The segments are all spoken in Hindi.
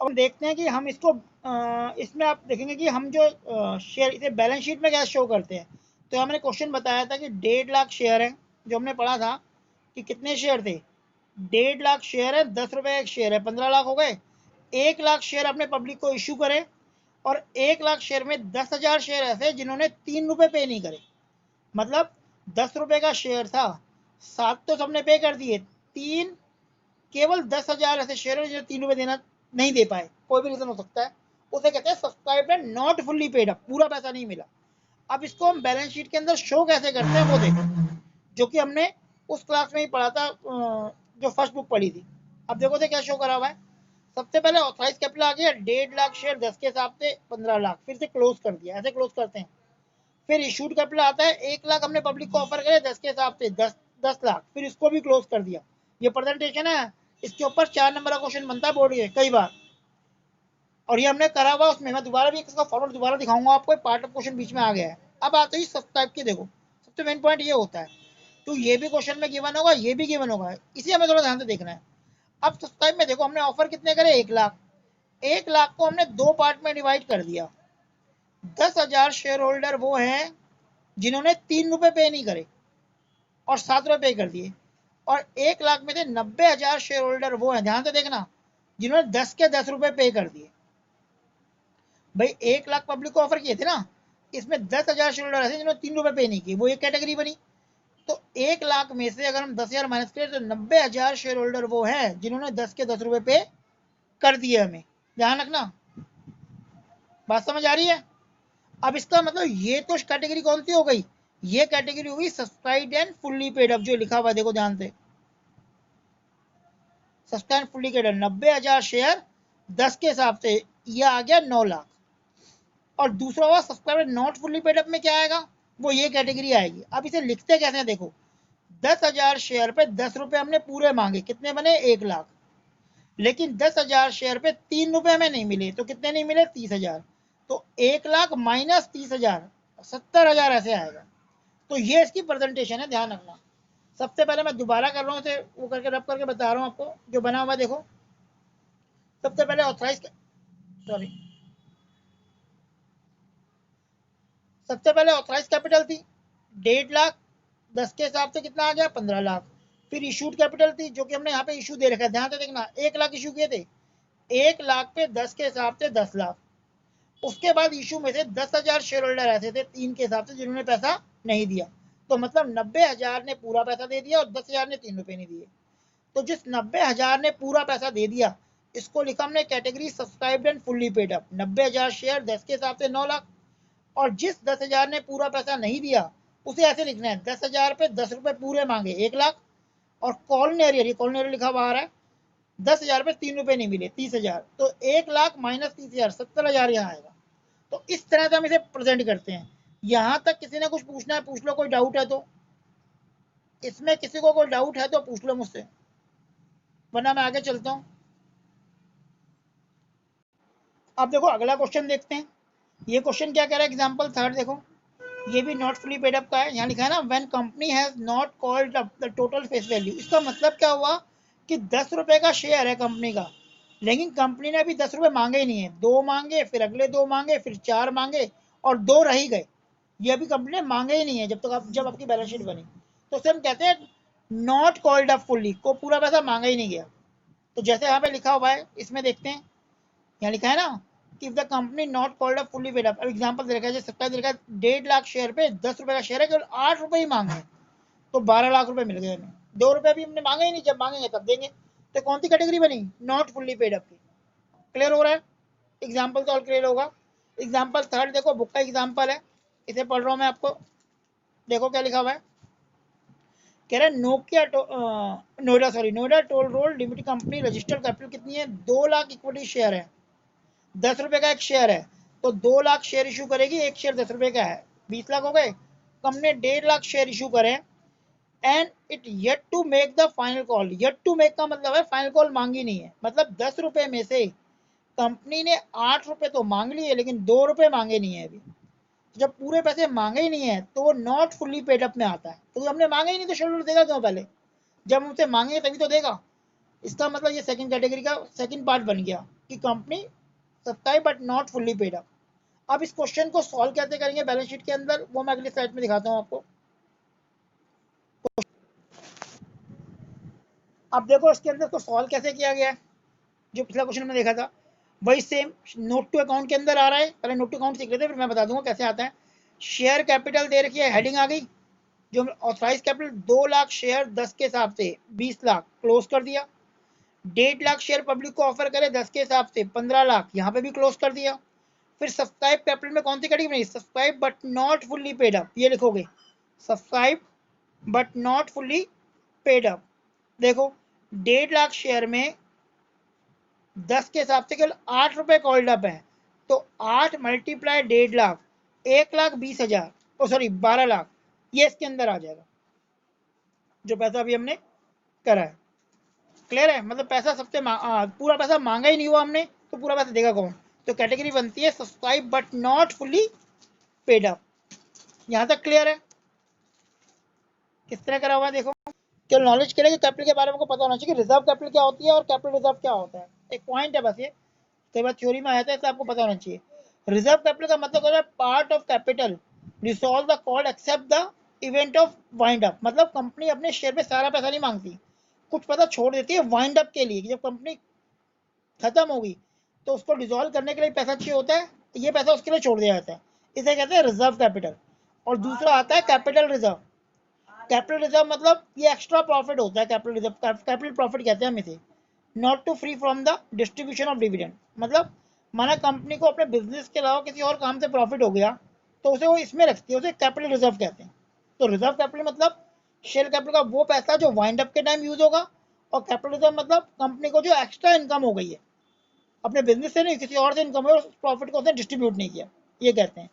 अब हम देखते हैं कि हम इसको इसमें आप देखेंगे कि हम जो शेयर इसे बैलेंस शीट में कैसे शो करते हैं। तो हमने क्वेश्चन बताया था कि 1.5 लाख शेयर है, जो हमने पढ़ा था कि कितने शेयर थे, 1.5 लाख शेयर है, 10 रुपये एक शेयर है, 15 लाख हो गए। 1 लाख शेयर अपने पब्लिक को इशू करे और 1 लाख शेयर में 10,000 शेयर ऐसे जिन्होंने 3 रुपये पे नहीं करे। मतलब 10 रुपये का शेयर था, 7 तो सबने पे कर दिए, 3 केवल 10,000 ऐसे शेयर है जो 3 रुपये देना नहीं दे पाए। कोई भी रीजन हो सकता है, उसे कहते हैं subscribe and not fully paid up, पूरा पैसा नहीं मिला। अब इसको हम बैलेंस शीट के अंदर शो कैसे करते हैं वो देखो, जो कि हमने उस क्लास में ही पढ़ा था, जो फर्स्ट बुक पढ़ी थी। अब देखो तो क्या शो करा हुआ है। सबसे पहले ऑथराइज कैपिटल आ गया 1.5 लाख शेयर 10 के हिसाब से 15 लाख, फिर से क्लोज कर दिया, ऐसे क्लोज करते हैं। फिर इशूड कैपिटल आता है 1 लाख हमने पब्लिक को ऑफर करे 10 के हिसाब से 10 लाख, फिर इसको भी क्लोज कर दिया। ये प्रेजेंटेशन है, इसके ऊपर 4 नंबर का क्वेश्चन बनता है बोर्ड के कई बार, और ये हमने करा हुआ उसमें। मैं दोबारा भी इसका फॉर्मेट दोबारा दिखाऊंगा आपको, पार्ट ऑफ क्वेश्चन बीच में आ गया है। अब आते ही सब्सक्राइब की, देखो सबसे मेन पॉइंट ये होता है, तो ये भी क्वेश्चन में गिवन होगा, ये भी गिवन होगा, इसी हमें थोड़ा ध्यान से देखना है। अब सब्सक्राइब में देखो हमने ऑफर कितने करे, 1 लाख। 1 लाख को हमने 2 पार्ट में डिवाइड कर दिया। 10,000 शेयर होल्डर वो हैं जिन्होंने 3 रुपये पे नहीं करे और 7 रुपये पे कर दिए, और 1 लाख में से 90,000 शेयर होल्डर वो हैं, ध्यान से देखना, जिन्होंने 10 के 10 रुपये पे कर दिए। भाई 1 लाख पब्लिक को ऑफर किए थे ना, इसमें 10,000 शेयर होल्डर ऐसे जिन्होंने 3 रुपये पे नहीं किए, वो एक कैटेगरी बनी। तो 1 लाख में से अगर हम 10,000 माइनस करें तो 90,000 शेयर होल्डर वो हैं जिन्होंने 10 के 10 रुपये पे कर दिए। हमें ध्यान रखना, बात समझ आ रही है। अब इसका मतलब ये तो कैटेगरी कौन सी हो गई, ये कैटेगरी हुई subscribed and fully paid up, जो लिखा हुआ देखो ध्यान से, सब्सक्राइब फुल्ली पेड 90,000 शेयर 10 के हिसाब से, ये आ गया 9 लाख। और दूसरा हुआ subscribe not fully paid up में क्या आएगा, वो ये कैटेगरी आएगी। अब इसे लिखते कैसे हैं देखो, 10,000 शेयर पे 10 रुपये हमने पूरे मांगे, कितने बने 1 लाख, लेकिन 10,000 शेयर पे 3 रुपये हमें नहीं मिले, तो कितने नहीं मिले 30,000। तो 1 लाख माइनस 30,000 70,000 ऐसे आएगा। तो ये इसकी प्रेजेंटेशन है, ध्यान रखना। सबसे पहले मैं दोबारा कर रहा हूँ इसे, वो करके रब करके बता रहा हूँ आपको जो बना हुआ देखो। सबसे पहले ऑथराइज, सॉरी, सबसे पहले ऑथराइज कैपिटल थी 1.5 लाख, 10 के हिसाब से कितना आ गया 15 लाख। फिर इशूड कैपिटल थी, जो कि हमने यहाँ पे इशू दे रखा है, ध्यान से देखना, 1 लाख इशू किए थे, 1 लाख पे 10 के हिसाब से 10 लाख। उसके बाद इशू में से 10,000 शेयर होल्डर ऐसे थे 3 के हिसाब से जिन्होंने पैसा नहीं दिया, तो मतलब 90,000 ने पूरा पैसा दे दिया और 10,000 ने 3 रुपये नहीं दिए। तो जिस 90,000 ने पूरा पैसा दे दिया, इसको लिखा हमने category subscribed and fully paid up, 90,000 share 10 के हिसाब से 9 लाख। और जिस 10,000 ने पूरा पैसा नहीं दिया, उसे ऐसे लिखना है 10,000 पे 10 रुपये पूरे मांगे 1 लाख, और कॉलन एरियर, ये कॉलन एरियर लिखा हुआ आ रहा है, 10,000 पे 3 रुपये नहीं मिले 30,000, तो 1 लाख माइनस 30,000 70,000 यहाँ आएगा। तो इस तरह से हम इसे प्रेजेंट करते हैं। यहां तक किसी ने कुछ पूछना है पूछ लो, कोई डाउट है तो, इसमें किसी को कोई डाउट है तो पूछ लो मुझसे, वरना मैं आगे चलता हूं। अब देखो अगला क्वेश्चन देखते हैं। ये क्वेश्चन क्या कह रहा है, एग्जांपल थर्ड देखो, ये भी नॉट फुली पेड अप का है। यहाँ लिखा है ना, when company has not called up the total face value. इसका मतलब क्या हुआ कि 10 रुपए का शेयर है कंपनी का, लेकिन कंपनी ने अभी 10 रुपए मांगे ही नहीं है, 2 मांगे, फिर अगले 2 मांगे, फिर 4 मांगे और 2 रह ही गए। ये अभी कंपनी ने मांगे ही नहीं है जब आपकी बैलेंस शीट बनी, तो उसे हम कहते हैं नॉट कॉल्ड अप फुल्ली, को पूरा पैसा मांगा ही नहीं गया। तो जैसे यहाँ पे लिखा हुआ है, इसमें देखते हैं, यहाँ लिखा है ना कि if the company not called up fully paid up. अब एग्जांपल दे रखा है, जैसे दे रखा है 1.5 लाख शेयर पे 10 रुपए का शेयर है, केवल 8 रुपए ही मांगे, तो 12 लाख रुपए मिल गए हमें। 2 रुपए भी हमने मांगे ही नहीं, जब मांगेंगे तब देंगे। तो कौन सी कैटेगरी बनी, नॉट फुल्ली पेड अप की। क्लियर हो रहा है, एग्जाम्पल तो ऑल क्लियर होगा। एग्जाम्पल थर्ड देखो, बुक का एग्जाम्पल है, इसे पढ़ रहा हूँ मैं आपको। देखो क्या लिखा हुआ है, कह रहा है Nokia Noida toll road limited company registered capital कितनी है, 2 लाख इक्विटी शेयर है, 10 रुपए का एक शेयर है, तो 2 लाख शेयर इशू करेगी, एक शेयर 10 रुपए का है, 20 लाख हो गए। कंपनी 1.5 लाख शेयर इशू करें and it yet to make the final call. Yet to make का मतलब है फाइनल कॉल मांगी नहीं है, मतलब 10 रुपए में से कंपनी ने 8 रुपए तो मांग लिए, लेकिन 2 रुपए मांगे नहीं है अभी। जब पूरे पैसे मांगे ही नहीं है तो वो नॉट फुल्ली पेड अप में आता है, तो हमने मांगे ही नहीं तो शेड्यूल देगा क्यों पहले, जब हमसे मांगे तभी तो देगा। इसका मतलब ये सेकंड कैटेगरी का सेकंड पार्ट बन गया। कि company subscribe but not fully paid up. अब इस क्वेश्चन को सॉल्व कैसे करेंगे बैलेंस शीट के अंदर, वो मैं अगली स्लाइड में दिखाता हूँ आपको। अब देखो इसके अंदर को सॉल्व कैसे किया गया है, जो पिछला क्वेश्चन में देखा था वही सेम नोट टू अकाउंट के अंदर आ रहा है। पहले नोट टू अकाउंट सीख लेते हैं, फिर मैं बता दूंगा कैसे आता है। शेयर कैपिटल दे रखी है, हेडिंग आ गई, जो ऑथराइज कैपिटल 2 लाख शेयर 10 के हिसाब से 20 लाख क्लोज कर दिया। 1.5 लाख शेयर पब्लिक को ऑफर करे 10 के हिसाब से 15 लाख, यहाँ पे भी क्लोज कर दिया। फिर सब्सक्राइब कैपिटल में कौन सी कैटेगरी बनी, subscribe but not fully paid up, ये लिखोगे subscribe but not fully paid up. देखो 1.5 लाख शेयर में 10 के हिसाब से केवल 8 रुपए कॉल्ड अप है, तो 8 मल्टीप्लाई 1.5 लाख 1,20,000, ओ सॉरी 12 लाख, ये इसके अंदर आ जाएगा जो पैसा अभी हमने करा है। क्लियर है, मतलब पैसा सबसे पूरा पैसा मांगा ही नहीं हुआ हमने, तो पूरा पैसा देगा कौन। तो कैटेगरी बनती है subscribe but not fully paid up. यहां तक क्लियर है, किस तरह करा हुआ है देखो। केवल नॉलेज के लिए कैपिटल के बारे में को पता होना चाहिए कि रिजर्व कैपिटल क्या होती है और कैपिटल रिजर्व क्या होता है। एक पॉइंट है बस, ये कई बार थ्योरी में आया था, इससे आपको पता होना चाहिए। रिजर्व कैपिटल का मतलब होता है part of capital resolve the call except the event of wind up. मतलब कंपनी अपने शेयर में सारा पैसा नहीं मांगती, कुछ पैसा छोड़ देती है वाइंड अप के लिए, कि जब कंपनी खत्म होगी तो उसको डिसॉल्व करने के लिए पैसा चाहिए होता है, तो ये पैसा उसके लिए छोड़ दिया जाता है, इसे कहते हैं रिजर्व कैपिटल। और दूसरा आता है कैपिटल रिजर्व। कैपिटल रिजर्व मतलब ये एक्स्ट्रा प्रॉफिट होता है, कैपिटल रिजर्व कैपिटल प्रॉफिट कहते हैं हम इसे। Not to free from the distribution of dividend, मतलब माना कंपनी को अपने बिजनेस के अलावा किसी और काम से प्रॉफिट हो गया तो उसे वो इसमें रखती है, उसे कैपिटल रिजर्व कहते हैं। तो रिजर्व कैपिटल मतलब शेयर कैपिटल का वो पैसा जो वाइंड अप के टाइम यूज होगा, और कैपिटल रिजर्व मतलब कंपनी को जो एक्स्ट्रा इनकम हो गई है अपने बिजनेस से नहीं किसी और से इनकम है, उस प्रॉफिट को उसने डिस्ट्रीब्यूट नहीं किया, ये कहते हैं।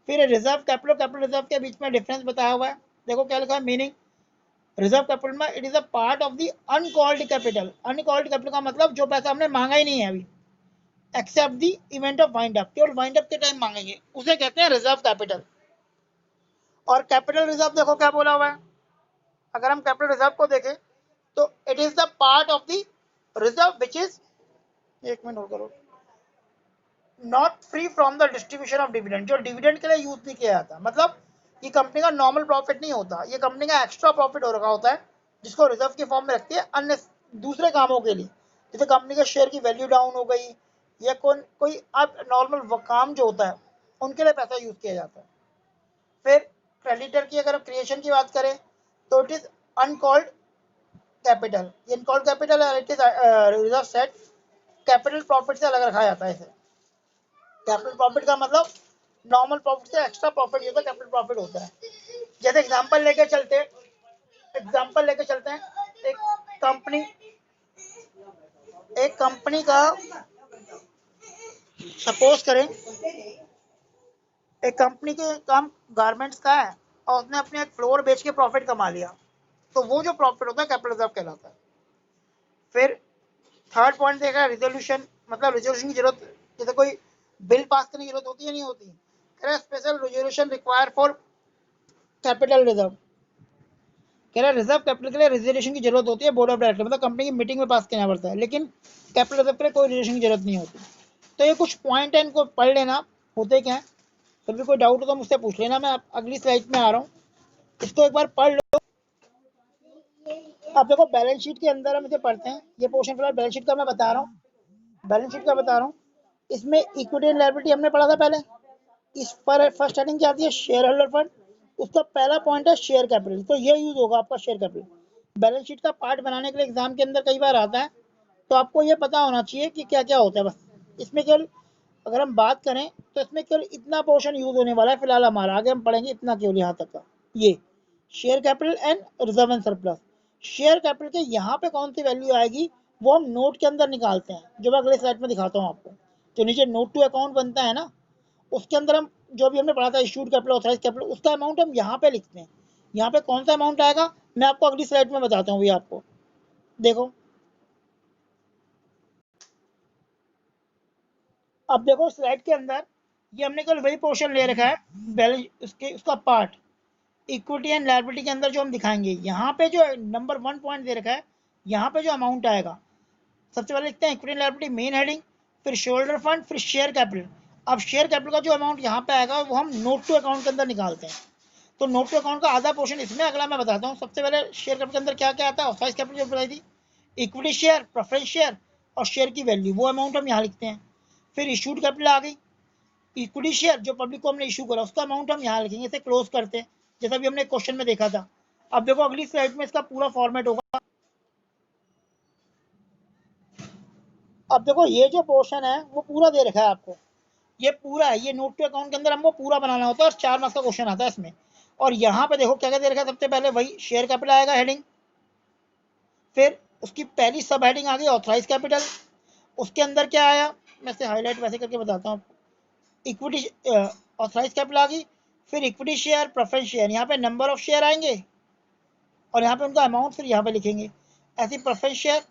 फिर रिजर्व कैपिटल कैपिटल रिजर्व के बीच में डिफरेंस बताया हुआ है, देखो क्या लिखा है मीनिंग। रिजर्व कैपिटल में it is a part of the uncalled capital. Uncalled capital का मतलब जो पैसा हमने मांगा ही नहीं है अभी, except the event of wind up, केवल वाइंड अप के टाइम मांगेंगे, उसे कहते हैं रिजर्व कैपिटल। और कैपिटल रिजर्व देखो क्या बोला हुआ है, अगर हम कैपिटल रिजर्व को देखें तो it is the part of the reserve which is, एक मिनट होल्ड करो, not free from the distribution of dividend, जो डिविडेंड के लिए यूज नहीं किया जाता। मतलब ये कंपनी का नॉर्मल प्रॉफिट नहीं होता, ये कंपनी का एक्स्ट्रा प्रॉफिट हो रखा होता है, जिसको रिजर्व के फॉर्म में रखती है अन्य दूसरे कामों के लिए। जैसे कंपनी के शेयर की वैल्यू डाउन हो गई, या कोई अब नॉर्मल काम जो होता है उनके लिए पैसा यूज किया जाता है। फिर क्रेडिटर की अगर क्रिएशन की बात करें तो it is uncalled capital. Uncalled capital it is reserve set, capital profit से अलग रखा जाता है इसे। कैपिटल प्रॉफिट का मतलब नॉर्मल प्रॉफिट से एक्स्ट्रा प्रॉफिट ये तो कैपिटल प्रॉफिट होता है। जैसे एग्जांपल लेके चलते हैं, एक कंपनी का सपोज करें, एक कंपनी के काम गारमेंट्स का है और उसने अपने एक फ्लोर बेच के प्रॉफिट कमा लिया, तो वो जो प्रॉफिट होता है कैपिटल रिजर्व कहलाता है। फिर थर्ड पॉइंट देखा है रिजोल्यूशन, मतलब रिजोल्यूशन की जरूरत, जैसे कोई बिल पास करने की जरूरत होती है नहीं होती, special resolution require for capital reserve. कह रहे रिजर्व कैपिटल के लिए रिजर्वेशन की जरूरत होती है बोर्ड ऑफ डायरेक्टर, मतलब कंपनी की मीटिंग में पास करना पड़ता है, लेकिन कैपिटल रिजर्व के लिए कोई रिजर्वेशन की जरूरत नहीं होती। तो ये कुछ पॉइंट है, इनको पढ़ लेना, होते क्या है। फिर भी कोई डाउट हो तो मुझसे पूछ लेना, मैं अगली स्लाइड में आ रहा हूँ, इसको एक बार पढ़ लो। अब देखो बैलेंस शीट के अंदर हम इसे पढ़ते हैं, ये पोर्शन फिलहाल बैलेंस शीट का मैं बता रहा हूँ, बैलेंस शीट का बता रहा हूँ। इसमें इक्विटी एंड लायबिलिटी हमने पढ़ा था पहले, इस पर फर्स्ट हेडिंग क्या आती है, शेयर होल्डर फंड, उसका पहला पॉइंट है शेयर कैपिटल, तो ये यूज होगा आपका शेयर कैपिटल। बैलेंस शीट का पार्ट बनाने के लिए एग्जाम के अंदर कई बार आता है, तो आपको ये पता होना चाहिए कि क्या क्या होता है। बस इसमें केवल अगर हम बात करें तो इसमें केवल इतना पोर्शन यूज होने वाला है फिलहाल हमारा, आगे हम पढ़ेंगे इतना केवल यहाँ तक का। ये share capital and reserve and surplus. Share capital के यहाँ पे कौन सी वैल्यू आएगी वो हम नोट के अंदर निकालते हैं, जो मैं अगले स्लाइड में दिखाता हूँ आपको। जो नीचे नोट टू अकाउंट बनता है ना, उसके अंदर हम जो भी हमने पढ़ा था इशूड कैपिटल ऑथराइज कैपिटल, उसका अमाउंट हम यहाँ पे लिखते हैं। यहाँ पे कौन सा अमाउंट आएगा मैं आपको अगली स्लाइड में बताता हूँ। आपको देखो, अब देखो स्लाइड के अंदर ये हमने कल वही पोर्शन ले रखा है बैलेंस, उसका पार्ट इक्विटी एंड लायबिलिटी के अंदर जो हम दिखाएंगे। यहाँ पे जो नंबर 1 पॉइंट दे रखा है, यहाँ पे जो अमाउंट आएगा, सबसे पहले लिखते हैं equity and liability main heading, फिर शोल्डर फंड, फिर शेयर कैपिटल। अब शेयर कैपिटल का जो अमाउंट यहाँ पे आएगा वो हम नोट टू अकाउंट के अंदर निकालते हैं। तो नोट टू अकाउंट का आधा पोर्शन इसमें, अगला मैं बताता हूँ। सबसे पहले शेयर कैपिटल के अंदर क्या क्या आता है, ऑथराइज कैपिटल जो बताई थी, इक्विटी शेयर, प्रेफरेंस शेयर और शेयर की वैल्यू, वो अमाउंट हम यहाँ लिखते हैं। फिर इशूड कैपिटल आ गई, इक्विटी शेयर जो पब्लिक को हमने इशू करा उसका अमाउंट हम यहाँ लिखेंगे, इसे क्लोज करते हैं, जैसा भी हमने क्वेश्चन में देखा था। अब देखो अगली स्लाइड में इसका पूरा फॉर्मेट होगा। अब देखो ये जो पोर्शन है वो पूरा दे रखा है आपको, ये पूरा है, ये नोट टू अकाउंट के अंदर हमको पूरा बनाना होता है और 4 मार्क्स का क्वेश्चन आता है इसमें। और यहाँ पे देखो क्या क्या दे रखा है, सबसे पहले वही शेयर कैपिटल आएगा हेडिंग, फिर उसकी पहली सब हेडिंग आ गई ऑथराइज कैपिटल, उसके अंदर क्या आया, मैं से हाईलाइट वैसे करके बताता हूँ। इक्विटी ऑथराइज कैपिटल आ गई, फिर इक्विटी शेयर, प्रेफरेंस शेयर, यहाँ पे नंबर ऑफ शेयर आएंगे और यहाँ पे उनका अमाउंट फिर यहाँ पे लिखेंगे। ऐसी प्रेफरेंस शेयर,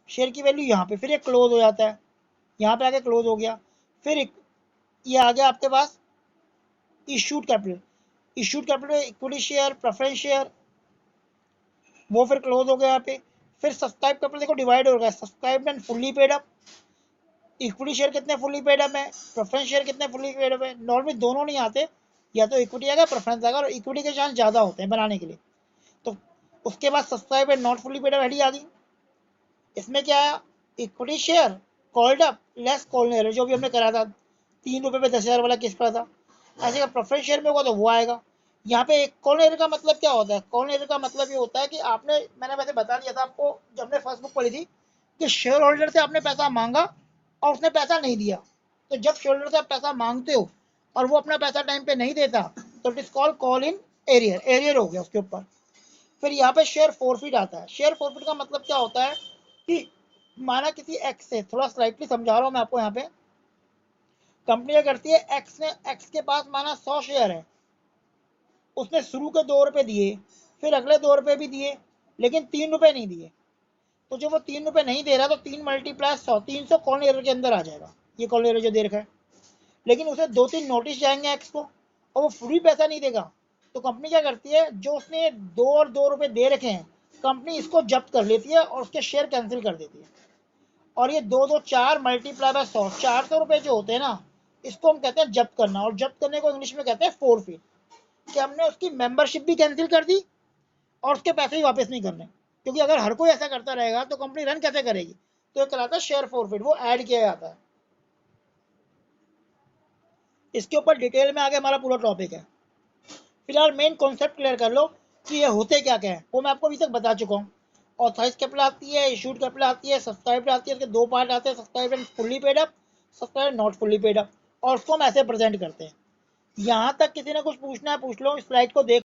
शेयर की वैल्यू यहाँ पे, फिर ये क्लोज हो जाता है, यहाँ पे आके क्लोज हो गया। फिर ये आ गया आपके पास issued capital, issued capital equity share, preference share, वो फिर क्लोज हो गया यहाँ पे। फिर सब्सक्राइब कैपिटल देखो डिवाइड हो गया, subscribe and fully paid up, equity share कितने फुल्ली पेड अप है, प्रेफरेंस शेयर कितने फुल्ली पेड अप है। नॉर्मली दोनों नहीं आते, या तो इक्विटी आएगा प्रेफरेंस आएगा, और इक्विटी के चांस ज़्यादा होते हैं बनाने के लिए। तो उसके बाद subscribed and not fully paid up हेडी आ गई। इसमें क्या आया, equity share called up less call, जो भी हमने करा था, 3 रुपये पे 10,000 वाला केस पड़ा था। ऐसे का प्रेफरेंस शेयर में होगा तो वो आएगा। यहाँ पे कॉल एरर का मतलब क्या होता है, कॉल एरर का मतलब ये होता है कि आपने, मैंने वैसे बता दिया था आपको जब हमने फर्स्ट बुक पढ़ी थी, कि शेयर होल्डर से आपने पैसा मांगा और उसने पैसा नहीं दिया। तो जब शेयर होल्डर से आप पैसा मांगते हो और वो अपना पैसा टाइम पे नहीं देता, तो it is called call in arrear, arrear हो गया उसके ऊपर। फिर यहाँ पे शेयर फॉरफिट आता है। शेयर फॉरफिट का मतलब क्या होता है कि माना किसी एक्स से, थोड़ा स्लाइटली समझा रहा हूँ मैं आपको, यहाँ पे कंपनी क्या करती है, एक्स के पास माना 100 शेयर है, उसने शुरू के 2 रुपए दिए, फिर अगले 2 रुपए भी दिए, लेकिन 3 रुपए नहीं दिए। तो जब वो 3 रुपए नहीं दे रहा तो 3 मल्टीप्लाई 100, 300 कॉर्नर एरर के अंदर आ जाएगा, ये कॉर्नर एरर जो दे रखा है। लेकिन उसे 2-3 नोटिस जाएंगे एक्स को और वो फ्री पैसा नहीं देगा, तो कंपनी क्या करती है, जो उसने 2 और 2 रुपए दे रखे हैं, कंपनी इसको जब्त कर लेती है और उसके शेयर कैंसिल कर देती है। और ये 2-2-4 मल्टीप्लाई बाय 100, 400 रुपए जो होते हैं ना, इसको हम कहते हैं जब्त करना। और जब्त करने को इंग्लिश में कहते हैं फोरफिट, कि हमने उसकी मेंबरशिप भी कैंसिल कर दी और उसके पैसे भी वापस नहीं करने। क्योंकि अगर हर कोई ऐसा करता रहेगा तो कंपनी रन कैसे करेगी, तो एक कहलाता है शेयर फॉरफिट, वो ऐड किया जाता है। इसके ऊपर डिटेल में आगे हमारा पूरा टॉपिक है। फिलहाल मेन कॉन्सेप्ट क्लियर कर लो कि ये होते क्या क्या है, वो मैं आपको अभी तक बता चुका हूँ। ऑथराइज कैपिटल आती है, इशूड कैपिटल आती है, सब्सक्राइब आती है, इसके 2 पार्ट आते हैं, subscribe and fully paid up, subscribe not fully paid up, और उसको हम ऐसे प्रेजेंट करते हैं। यहाँ तक किसी ने कुछ पूछना है पूछ लो, इस स्लाइड को देख